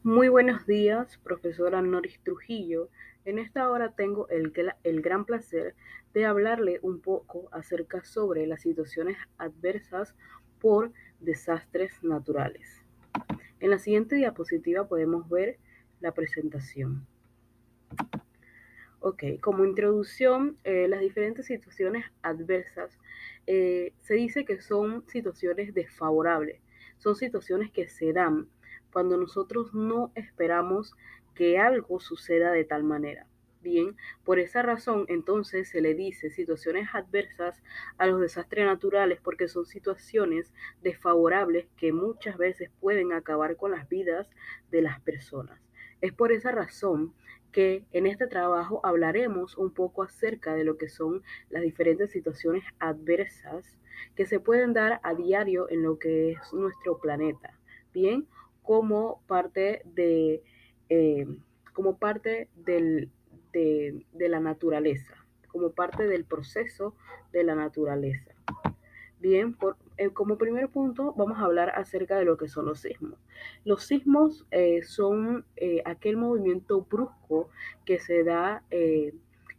Muy buenos días, profesora Noris Trujillo. En esta hora tengo el gran placer de hablarle un poco acerca sobre las situaciones adversas por desastres naturales. En la siguiente diapositiva podemos ver la presentación. Ok, como introducción, las diferentes situaciones adversas se dice que son situaciones desfavorables, son situaciones que se dan cuando nosotros no esperamos que algo suceda de tal manera. Bien, por esa razón entonces se le dice situaciones adversas a los desastres naturales porque son situaciones desfavorables que muchas veces pueden acabar con las vidas de las personas. Es por esa razón que en este trabajo hablaremos un poco acerca de lo que son las diferentes situaciones adversas que se pueden dar a diario en lo que es nuestro planeta, bien, como parte de, eh, como parte de la naturaleza, como parte del proceso de la naturaleza. Bien, como primer punto vamos a hablar acerca de lo que son los sismos. Los sismos son aquel movimiento brusco que se da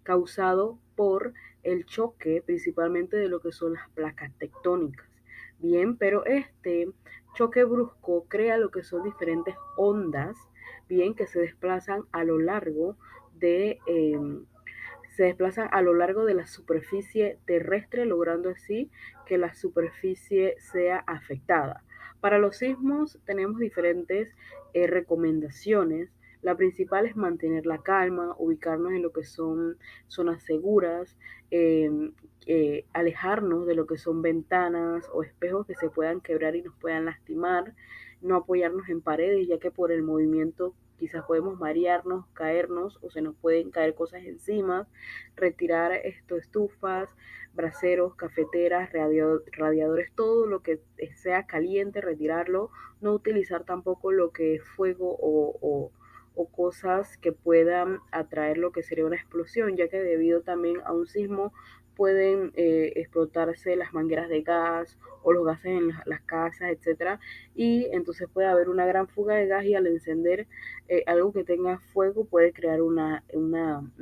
causado por el choque principalmente de lo que son las placas tectónicas. Bien, pero este choque brusco crea lo que son diferentes ondas, bien, que se desplazan a lo largo de se desplazan a lo largo de la superficie terrestre, logrando así que la superficie sea afectada. Para los sismos tenemos diferentes recomendaciones. La principal es mantener la calma, ubicarnos en lo que son zonas seguras, eh, alejarnos de lo que son ventanas o espejos que se puedan quebrar y nos puedan lastimar, no apoyarnos en paredes, ya que por el movimiento quizás podemos marearnos, caernos o se nos pueden caer cosas encima, retirar estufas, braseros, cafeteras, radiadores, todo lo que sea caliente, retirarlo, no utilizar tampoco lo que es fuego o cosas que puedan atraer lo que sería una explosión, ya que debido también a un sismo pueden explotarse las mangueras de gas o los gases en las casas, etcétera, y entonces puede haber una gran fuga de gas y al encender algo que tenga fuego puede crear una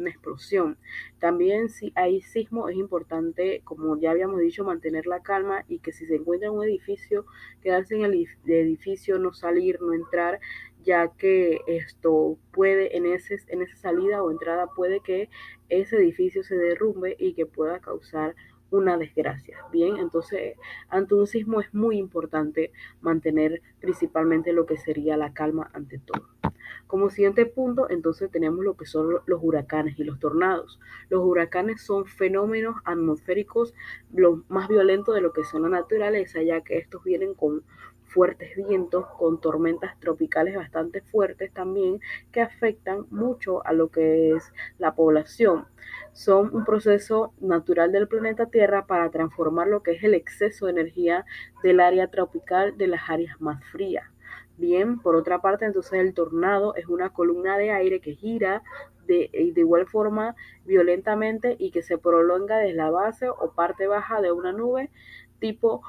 explosión. También si hay sismo es importante, como ya habíamos dicho, mantener la calma y que si se encuentra en un edificio, quedarse en el edificio, no salir, no entrar, ya que esto puede en esa salida o entrada puede que ese edificio se derrumbe y que pueda causar una desgracia. Bien, entonces ante un sismo es muy importante mantener principalmente lo que sería la calma ante todo. Como siguiente punto, entonces tenemos lo que son los huracanes y los tornados. Los huracanes son fenómenos atmosféricos los más violentos de lo que son la naturaleza, ya que estos vienen con fuertes vientos, con tormentas tropicales bastante fuertes también, que afectan mucho a lo que es la población. Son un proceso natural del planeta Tierra para transformar lo que es el exceso de energía del área tropical de las áreas más frías. Bien, por otra parte, entonces el tornado es una columna de aire que gira de igual forma violentamente y que se prolonga desde la base o parte baja de una nube tipo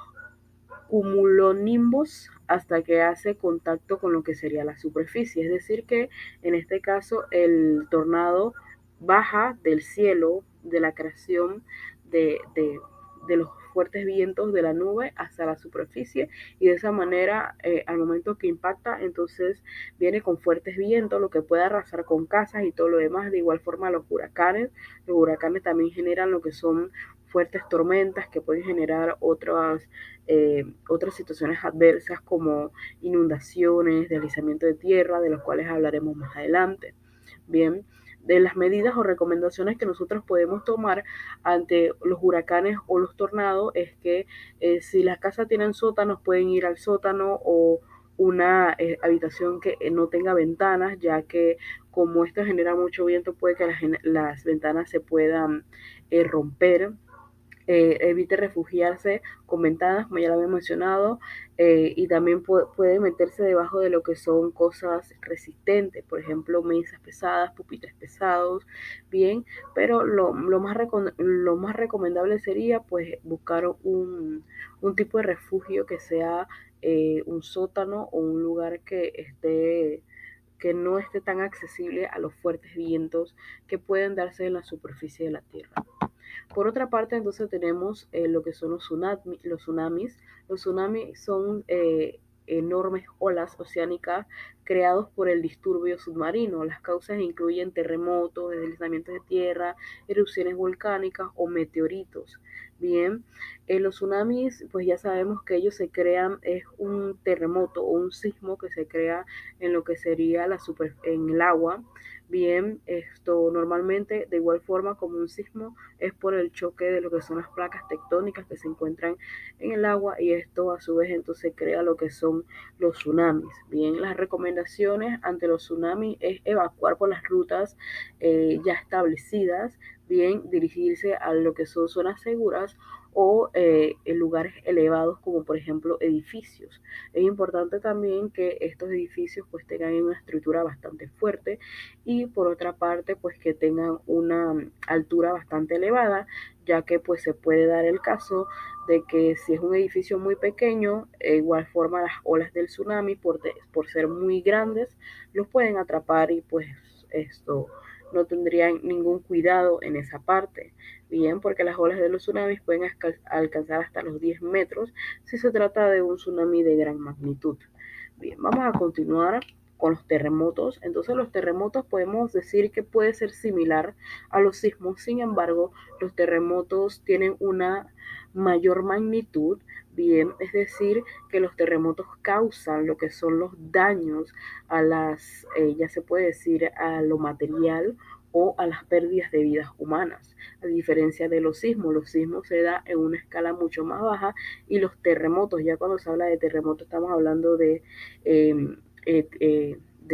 cumulonimbus hasta que hace contacto con lo que sería la superficie. Es decir, que en este caso el tornado baja del cielo, de la creación de los fuertes vientos de la nube hasta la superficie y de esa manera al momento que impacta entonces viene con fuertes vientos lo que puede arrasar con casas y todo lo demás. De igual forma los huracanes también generan lo que son fuertes tormentas que pueden generar otras situaciones adversas como inundaciones, deslizamiento de tierra, de los cuales hablaremos más adelante. Bien, de las medidas o recomendaciones que nosotros podemos tomar ante los huracanes o los tornados es que si las casas tienen sótanos pueden ir al sótano o una habitación que no tenga ventanas, ya que como esto genera mucho viento puede que las ventanas se puedan romper. Evite refugiarse con ventanas, como ya lo había mencionado, y también puede meterse debajo de lo que son cosas resistentes, por ejemplo, mesas pesadas, pupitres pesados, bien, pero lo más recomendable sería pues buscar un tipo de refugio que sea un sótano o un lugar que esté que no esté tan accesible a los fuertes vientos que pueden darse en la superficie de la Tierra. Por otra parte, entonces tenemos lo que son los tsunamis. Los tsunamis son enormes olas oceánicas creados por el disturbio submarino. Las causas incluyen terremotos, deslizamientos de tierra, erupciones volcánicas o meteoritos. Bien, los tsunamis, pues ya sabemos que ellos se crean, es un terremoto o un sismo que se crea en lo que sería en el agua. Bien, esto normalmente de igual forma como un sismo es por el choque de lo que son las placas tectónicas que se encuentran en el agua, y esto a su vez entonces crea lo que son los tsunamis. Bien, las recomendaciones ante los tsunamis es evacuar por las rutas ya establecidas, bien, dirigirse a lo que son zonas seguras o en lugares elevados como por ejemplo edificios. Es importante también que estos edificios pues tengan una estructura bastante fuerte, y por otra parte pues que tengan una altura bastante elevada, ya que pues se puede dar el caso de que si es un edificio muy pequeño, de igual forma las olas del tsunami por ser muy grandes los pueden atrapar, y pues esto no tendrían ningún cuidado en esa parte. Bien, porque las olas de los tsunamis pueden alcanzar hasta los 10 metros si se trata de un tsunami de gran magnitud. Bien, vamos a continuar con los terremotos. Entonces los terremotos podemos decir que puede ser similar a los sismos, sin embargo los terremotos tienen una mayor magnitud. Bien, es decir, que los terremotos causan lo que son los daños a ya se puede decir, a lo material o a las pérdidas de vidas humanas. A diferencia de los sismos se da en una escala mucho más baja, y los terremotos, ya cuando se habla de terremotos estamos hablando de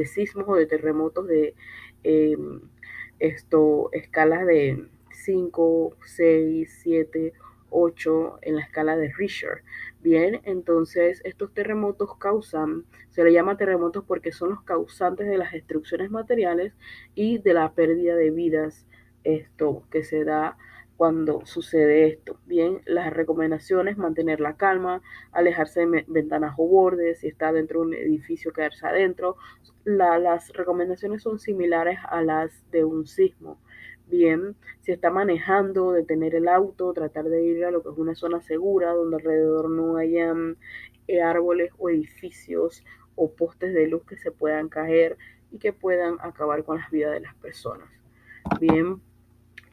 sismos o de terremotos de eh, escalas de 5, 6, 7, 8 en la escala de Richter. Bien, entonces estos terremotos se le llama terremotos porque son los causantes de las destrucciones materiales y de la pérdida de vidas, esto que se da cuando sucede esto. Bien, las recomendaciones: mantener la calma, alejarse de ventanas o bordes, si está dentro de un edificio quedarse adentro. Las recomendaciones son similares a las de un sismo. Bien, si está manejando, detener el auto, tratar de ir a lo que es una zona segura donde alrededor no hayan árboles o edificios o postes de luz que se puedan caer y que puedan acabar con las vidas de las personas. Bien,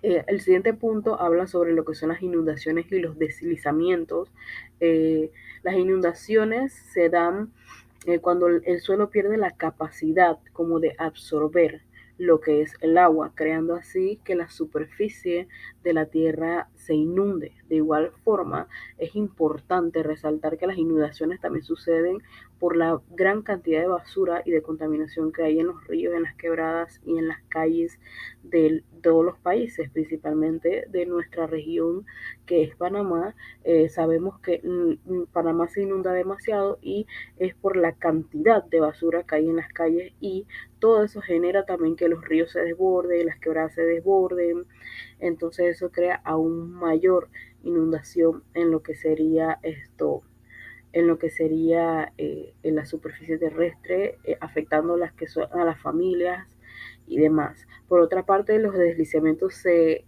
el siguiente punto habla sobre lo que son las inundaciones y los deslizamientos. Las inundaciones se dan cuando el suelo pierde la capacidad como de absorber lo que es el agua, creando así que la superficie de la tierra se inunde. De igual forma, es importante resaltar que las inundaciones también suceden por la gran cantidad de basura y de contaminación que hay en los ríos, en las quebradas y en las calles de todos los países, principalmente de nuestra región que es Panamá. Sabemos que Panamá se inunda demasiado, y es por la cantidad de basura que hay en las calles, y todo eso genera también que los ríos se desborden, las quebradas se desborden. Entonces eso crea aún mayor inundación en lo que sería en la superficie terrestre, afectando a las familias y demás. Por otra parte, los deslizamientos se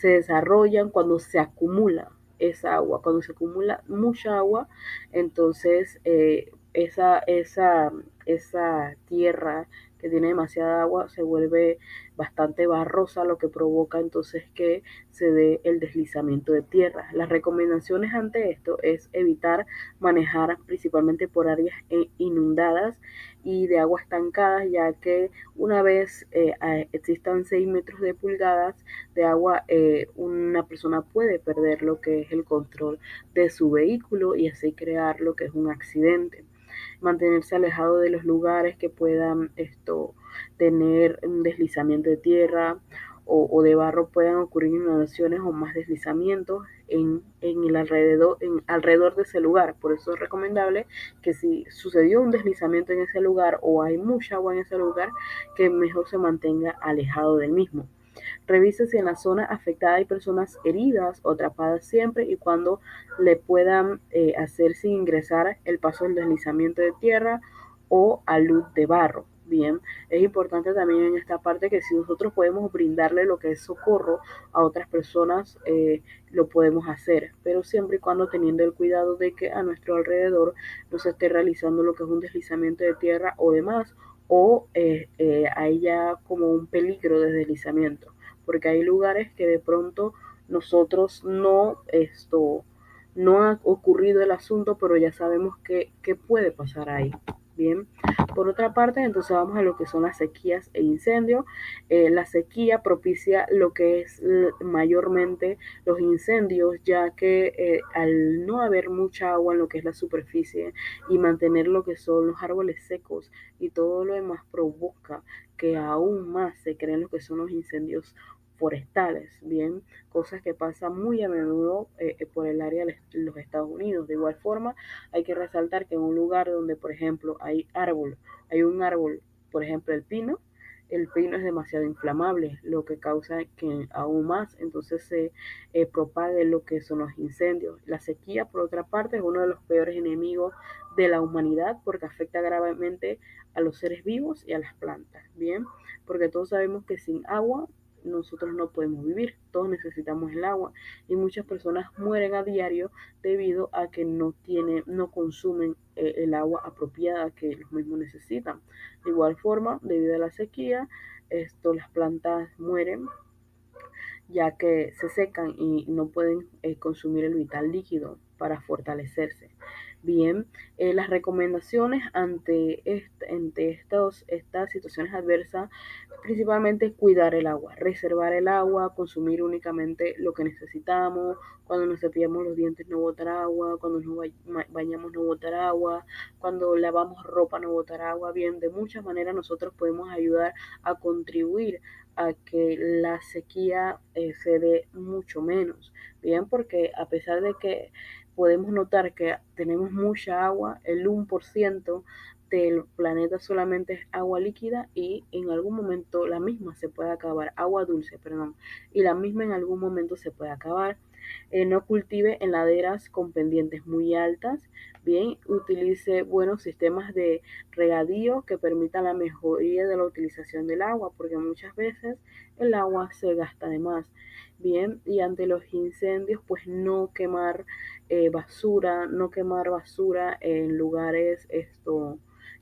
desarrollan cuando se acumula esa agua, cuando se acumula mucha agua. Entonces esa tierra que tiene demasiada agua se vuelve bastante barrosa, lo que provoca entonces que se dé el deslizamiento de tierra. Las recomendaciones ante esto es evitar manejar principalmente por áreas inundadas y de agua estancada, ya que una vez existan 6 metros de pulgadas de agua, una persona puede perder lo que es el control de su vehículo y así crear lo que es un accidente. Mantenerse alejado de los lugares que puedan tener un deslizamiento de tierra o de barro. Puedan ocurrir inundaciones o más deslizamientos alrededor de ese lugar. Por eso es recomendable que si sucedió un deslizamiento en ese lugar o hay mucha agua en ese lugar, que mejor se mantenga alejado del mismo. Revise si en la zona afectada hay personas heridas o atrapadas, siempre y cuando le puedan hacer sin ingresar el paso del deslizamiento de tierra o a luz de barro. Bien, es importante también en esta parte que si nosotros podemos brindarle lo que es socorro a otras personas, lo podemos hacer, pero siempre y cuando teniendo el cuidado de que a nuestro alrededor no se esté realizando lo que es un deslizamiento de tierra o demás, o hay ya como un peligro de deslizamiento, porque hay lugares que de pronto nosotros no ha ocurrido el asunto, pero ya sabemos que puede pasar ahí. Bien, por otra parte, entonces vamos a lo que son las sequías e incendios. La sequía propicia lo que es mayormente los incendios, ya que al no haber mucha agua en lo que es la superficie y mantener lo que son los árboles secos y todo lo demás provoca que aún más se creen lo que son los incendios forestales, bien, cosas que pasan muy a menudo por el área de los Estados Unidos. De igual forma, hay que resaltar que en un lugar donde, por ejemplo, hay un árbol, por ejemplo, el pino es demasiado inflamable, lo que causa que aún más entonces se propague lo que son los incendios. La sequía, por otra parte, es uno de los peores enemigos de la humanidad porque afecta gravemente a los seres vivos y a las plantas, ¿bien? Porque todos sabemos que sin agua nosotros no podemos vivir, todos necesitamos el agua y muchas personas mueren a diario debido a que no consumen el agua apropiada que los mismos necesitan. De igual forma, debido a la sequía, las plantas mueren ya que se secan y no pueden consumir el vital líquido para fortalecerse. Bien, las recomendaciones estas situaciones adversas, principalmente cuidar el agua, reservar el agua, consumir únicamente lo que necesitamos, cuando nos cepillamos los dientes no botar agua, cuando nos bañamos no botar agua, cuando lavamos ropa no botar agua. Bien, de muchas maneras nosotros podemos ayudar a contribuir a que la sequía se dé mucho menos, bien, porque a pesar de que podemos notar que tenemos mucha agua, el 1% del planeta solamente es agua líquida y en algún momento la misma se puede acabar, agua dulce, perdón, y la misma en algún momento se puede acabar. No cultive en laderas con pendientes muy altas, bien, utilice buenos sistemas de regadío que permitan la mejoría de la utilización del agua, porque muchas veces el agua se gasta de más. Bien, y ante los incendios, pues no quemar basura en lugares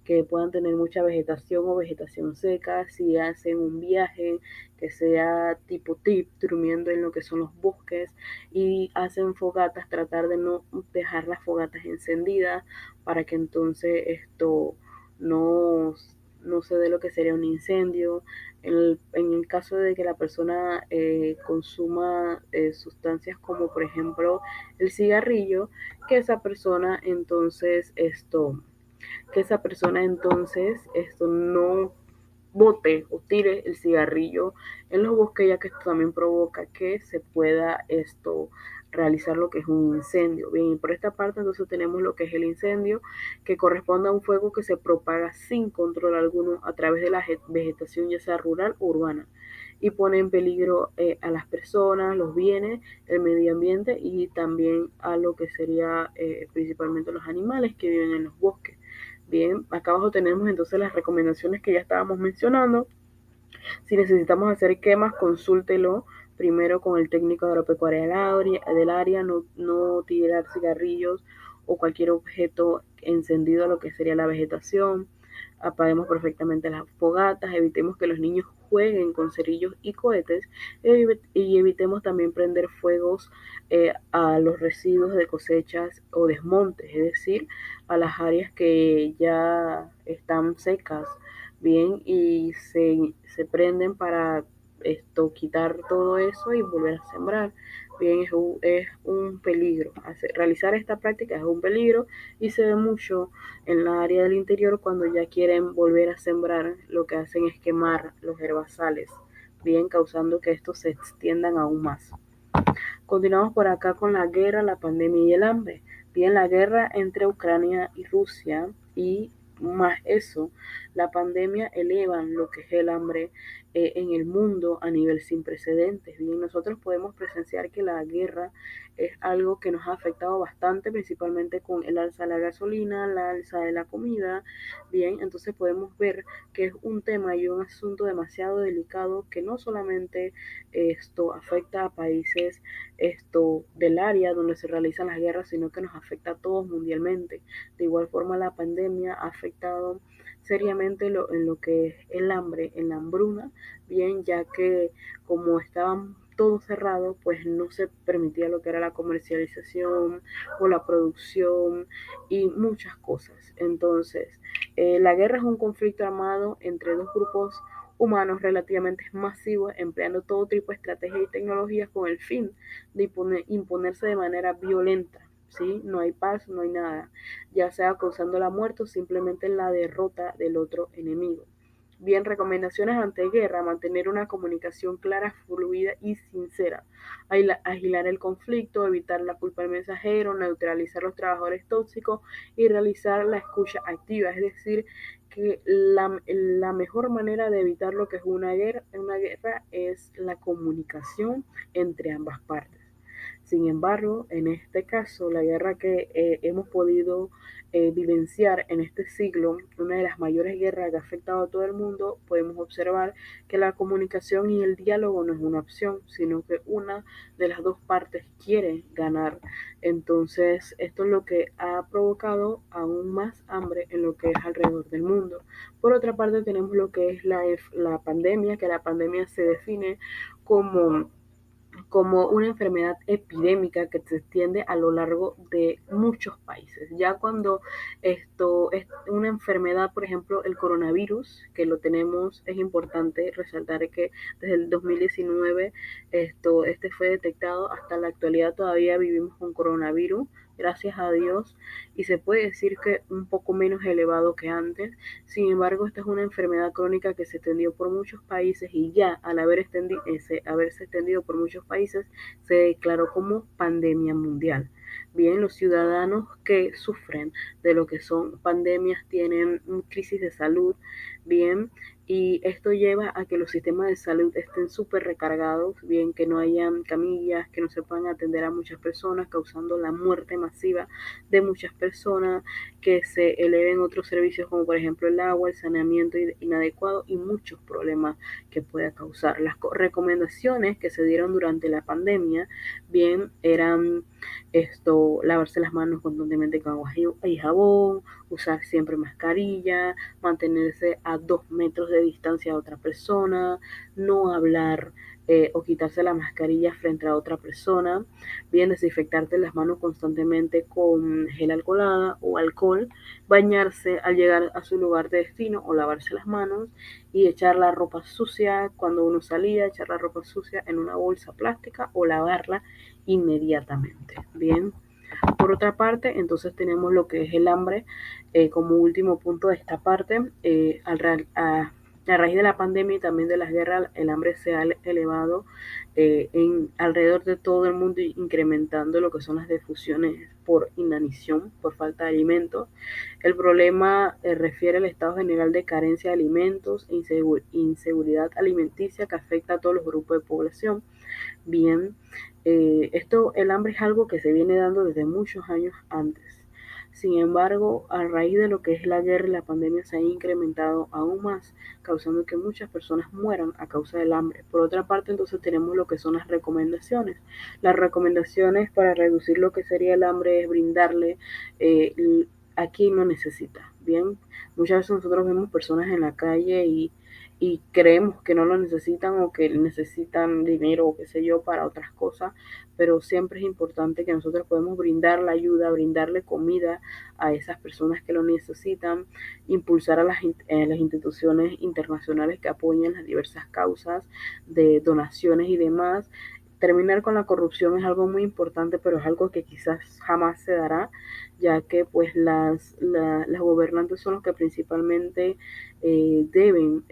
que puedan tener mucha vegetación o vegetación seca. Si hacen un viaje que sea tipo tip, durmiendo en lo que son los bosques y hacen fogatas, tratar de no dejar las fogatas encendidas para que entonces no, no se dé lo que sería un incendio. En el caso de que la persona consuma sustancias como por ejemplo el cigarrillo, que esa persona entonces no bote o tire el cigarrillo en los bosques, ya que esto también provoca que se pueda realizar lo que es un incendio. Bien, y por esta parte entonces tenemos lo que es el incendio, que corresponde a un fuego que se propaga sin control alguno a través de la vegetación, ya sea rural o urbana, y pone en peligro a las personas, los bienes, el medio ambiente y también a lo que sería principalmente los animales que viven en los bosques. Bien, acá abajo tenemos entonces las recomendaciones que ya estábamos mencionando. Si necesitamos hacer quemas, consúltelo primero con el técnico agropecuario del área, no tirar cigarrillos o cualquier objeto encendido a lo que sería la vegetación. Apaguemos perfectamente las fogatas, evitemos que los niños jueguen con cerillos y cohetes y evitemos también prender fuegos a los residuos de cosechas o desmontes, es decir, a las áreas que ya están secas, bien, y se prenden para quitar todo eso y volver a sembrar. Bien, es un peligro. Realizar esta práctica es un peligro y se ve mucho en la área del interior cuando ya quieren volver a sembrar, lo que hacen es quemar los herbazales, bien, causando que estos se extiendan aún más. Continuamos por acá con la guerra, la pandemia y el hambre. Bien, la guerra entre Ucrania y Rusia y más eso, la pandemia elevan lo que es el hambre en el mundo a nivel sin precedentes. Bien, nosotros podemos presenciar que la guerra es algo que nos ha afectado bastante, principalmente con el alza de la gasolina, la alza de la comida. Bien, entonces podemos ver que es un tema y un asunto demasiado delicado que no solamente esto afecta a países del área donde se realizan las guerras, sino que nos afecta a todos mundialmente. De igual forma, la pandemia ha afectado seriamente en lo que es el hambre, en la hambruna, bien, ya que como estaban todo cerrado, pues no se permitía lo que era la comercialización o la producción y muchas cosas. Entonces, la guerra es un conflicto armado entre dos grupos humanos relativamente masivos, empleando todo tipo de estrategias y tecnologías con el fin de imponerse de manera violenta. ¿Sí? No hay paz, no hay nada, ya sea causando la muerte o simplemente la derrota del otro enemigo. Bien, recomendaciones ante guerra: mantener una comunicación clara, fluida y sincera, agilar el conflicto, evitar la culpa al mensajero, neutralizar los trabajadores tóxicos y realizar la escucha activa, es decir, que la mejor manera de evitar lo que es una guerra es la comunicación entre ambas partes. Sin embargo, en este caso, la guerra que hemos podido vivenciar en este siglo, una de las mayores guerras que ha afectado a todo el mundo, podemos observar que la comunicación y el diálogo no es una opción, sino que una de las dos partes quiere ganar. Entonces, esto es lo que ha provocado aún más hambre en lo que es alrededor del mundo. Por otra parte, tenemos lo que es la pandemia, que la pandemia se define como una enfermedad epidémica que se extiende a lo largo de muchos países. Ya cuando esto es una enfermedad, por ejemplo, el coronavirus, que lo tenemos, es importante resaltar que desde el 2019 este fue detectado, hasta la actualidad todavía vivimos con coronavirus, gracias a Dios, y se puede decir que un poco menos elevado que antes. Sin embargo, esta es una enfermedad crónica que se extendió por muchos países y ya al haberse extendido por muchos países, se declaró como pandemia mundial. Bien, los ciudadanos que sufren de lo que son pandemias tienen crisis de salud, bien, y esto lleva a que los sistemas de salud estén súper recargados, bien, que no hayan camillas, que no se puedan atender a muchas personas, causando la muerte masiva de muchas personas, que se eleven otros servicios como por ejemplo el agua, el saneamiento inadecuado y muchos problemas que pueda causar. Las recomendaciones que se dieron durante la pandemia, bien, eran lavarse las manos constantemente con agua y jabón, usar siempre mascarilla, mantenerse a 2 metros de distancia a otra persona, no hablar o quitarse la mascarilla frente a otra persona, bien, desinfectarte las manos constantemente con gel alcoholada o alcohol, bañarse al llegar a su lugar de destino o lavarse las manos y echar la ropa sucia cuando uno salía, echar la ropa sucia en una bolsa plástica o lavarla inmediatamente. Bien. Por otra parte, entonces tenemos lo que es el hambre como último punto de esta parte. A raíz de la pandemia y también de las guerras, el hambre se ha elevado alrededor de todo el mundo, incrementando lo que son las defusiones por inanición, por falta de alimentos. El problema refiere al estado general de carencia de alimentos e inseguridad alimenticia que afecta a todos los grupos de población. Bien, el hambre es algo que se viene dando desde muchos años antes. Sin embargo, a raíz de lo que es la guerra y la pandemia se ha incrementado aún más, causando que muchas personas mueran a causa del hambre. Por otra parte, entonces tenemos lo que son las recomendaciones. Las recomendaciones para reducir lo que sería el hambre es brindarle a quien lo necesita. Bien, muchas veces nosotros vemos personas en la calle y creemos que no lo necesitan o que necesitan dinero o qué sé yo para otras cosas, pero siempre es importante que nosotros podemos brindar la ayuda, brindarle comida a esas personas que lo necesitan, impulsar a las instituciones internacionales que apoyen las diversas causas de donaciones y demás. Terminar con la corrupción es algo muy importante, pero es algo que quizás jamás se dará, ya que pues las gobernantes son los que principalmente deben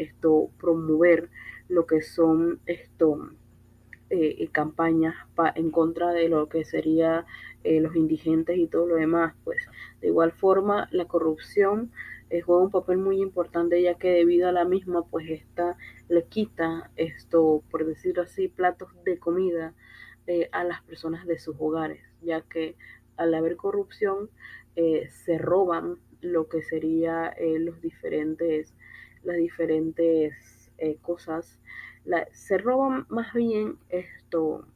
promover lo que son campañas en contra de lo que sería los indigentes y todo lo demás. Pues de igual forma la corrupción juega un papel muy importante, ya que debido a la misma, pues esta le quita esto, por decirlo así, platos de comida a las personas de sus hogares, ya que al haber corrupción se roban lo que sería las diferentes cosas, se roban más bien esto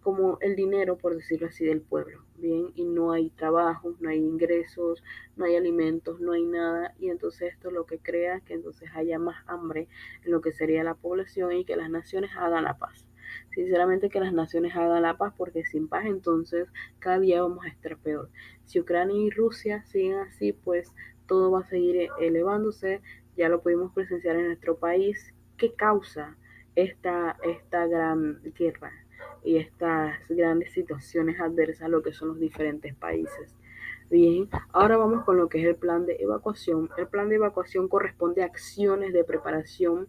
como el dinero, por decirlo así, del pueblo, ¿bien? Y no hay trabajo, no hay ingresos, no hay alimentos, no hay nada, y entonces esto lo que crea que entonces haya más hambre en lo que sería la población y que las naciones hagan la paz. Sinceramente que las naciones hagan la paz, porque sin paz entonces cada día vamos a estar peor. Si Ucrania y Rusia siguen así, pues todo va a seguir elevándose. Ya lo pudimos presenciar en nuestro país. ¿Qué causa esta gran guerra y estas grandes situaciones adversas a lo que son los diferentes países? Bien, ahora vamos con lo que es el plan de evacuación. El plan de evacuación corresponde a acciones de preparación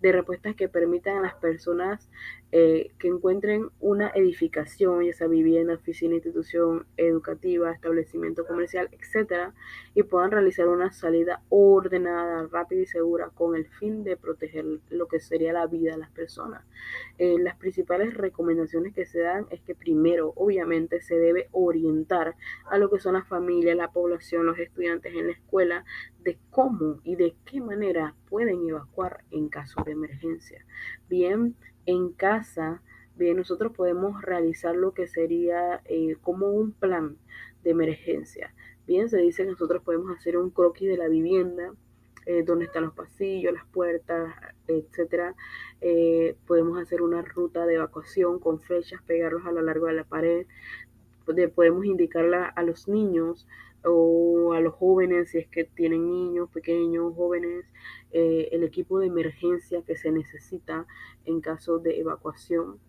de respuestas que permitan a las personas que encuentren una edificación, ya sea vivienda, oficina, institución educativa, establecimiento comercial, etcétera, y puedan realizar una salida ordenada, rápida y segura con el fin de proteger lo que sería la vida de las personas. Las principales recomendaciones que se dan es que primero, obviamente, se debe orientar a lo que son las familias, la población, los estudiantes en la escuela, de cómo y de qué manera pueden evacuar en caso de emergencia. Bien, en casa, bien, nosotros podemos realizar lo que sería como un plan de emergencia. Bien, se dice que nosotros podemos hacer un croquis de la vivienda, donde están los pasillos, las puertas, etcétera. Podemos hacer una ruta de evacuación con flechas, pegarlos a lo largo de la pared. Podemos indicarla a los niños o a los jóvenes, si es que tienen niños pequeños, jóvenes, el equipo de emergencia que se necesita en caso de evacuación.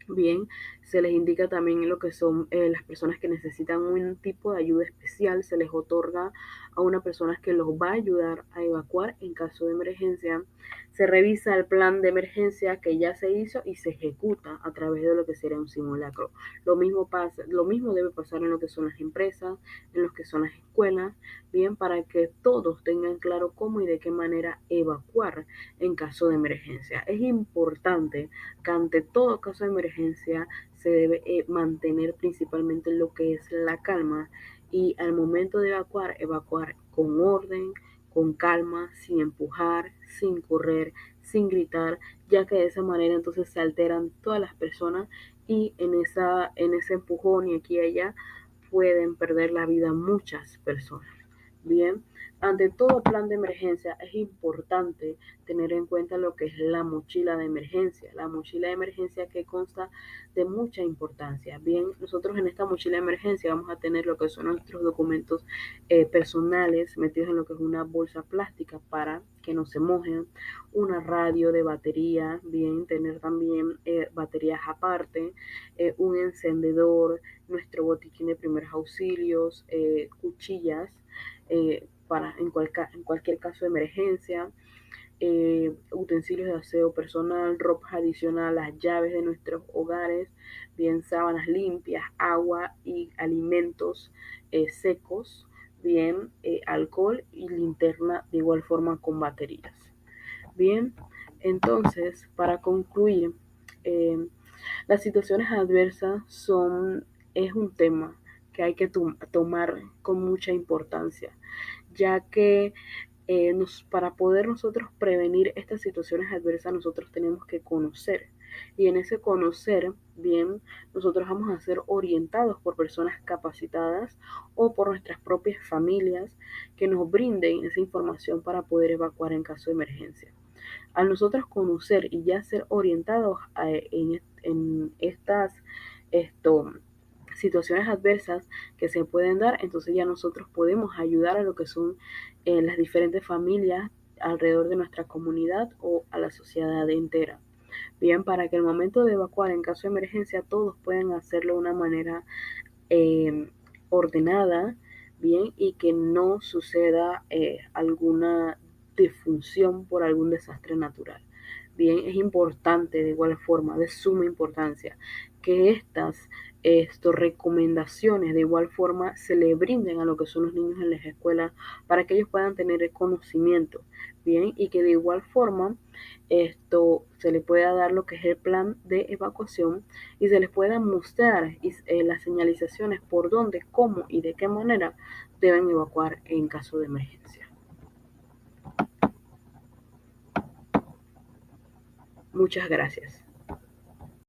Bien, se les indica también lo que son las personas que necesitan un tipo de ayuda especial, se les otorga a una persona que los va a ayudar a evacuar en caso de emergencia. Se revisa el plan de emergencia que ya se hizo y se ejecuta a través de lo que sería un simulacro. Lo mismo debe pasar en lo que son las empresas, en lo que son las escuelas, bien, para que todos tengan claro cómo y de qué manera evacuar en caso de emergencia. Es importante que ante todo caso de emergencia se debe mantener principalmente lo que es la calma, y al momento de evacuar, evacuar con orden, con calma, sin empujar, sin correr, sin gritar, ya que de esa manera entonces se alteran todas las personas y en ese empujón y aquí y allá pueden perder la vida muchas personas. Bien, ante todo plan de emergencia es importante tener en cuenta lo que es la mochila de emergencia. La mochila de emergencia que consta de mucha importancia. Bien, nosotros en esta mochila de emergencia vamos a tener lo que son nuestros documentos personales metidos en lo que es una bolsa plástica para que no se mojen, una radio de batería, bien, tener también baterías aparte, un encendedor, nuestro botiquín de primeros auxilios, cuchillas, en cualquier caso de emergencia, utensilios de aseo personal, ropa adicional, las llaves de nuestros hogares, bien sábanas limpias, agua y alimentos secos, bien alcohol y linterna de igual forma con baterías. Bien, entonces para concluir, eh, las situaciones adversas es un tema que hay que tomar con mucha importancia, ya que para poder nosotros prevenir estas situaciones adversas, nosotros tenemos que conocer. Y en ese conocer, bien, nosotros vamos a ser orientados por personas capacitadas o por nuestras propias familias que nos brinden esa información para poder evacuar en caso de emergencia. Al nosotros conocer y ya ser orientados en estas esto, situaciones adversas que se pueden dar, entonces ya nosotros podemos ayudar a lo que son las diferentes familias alrededor de nuestra comunidad o a la sociedad entera. Bien, para que el momento de evacuar en caso de emergencia todos puedan hacerlo de una manera eh, ordenada, bien, y que no suceda alguna disfunción por algún desastre natural. Bien, es importante de igual forma, de suma importancia, que estas recomendaciones de igual forma se le brinden a lo que son los niños en las escuelas para que ellos puedan tener el conocimiento, bien, y que de igual forma se le pueda dar lo que es el plan de evacuación y se les pueda mostrar las señalizaciones por dónde, cómo y de qué manera deben evacuar en caso de emergencia. Muchas gracias.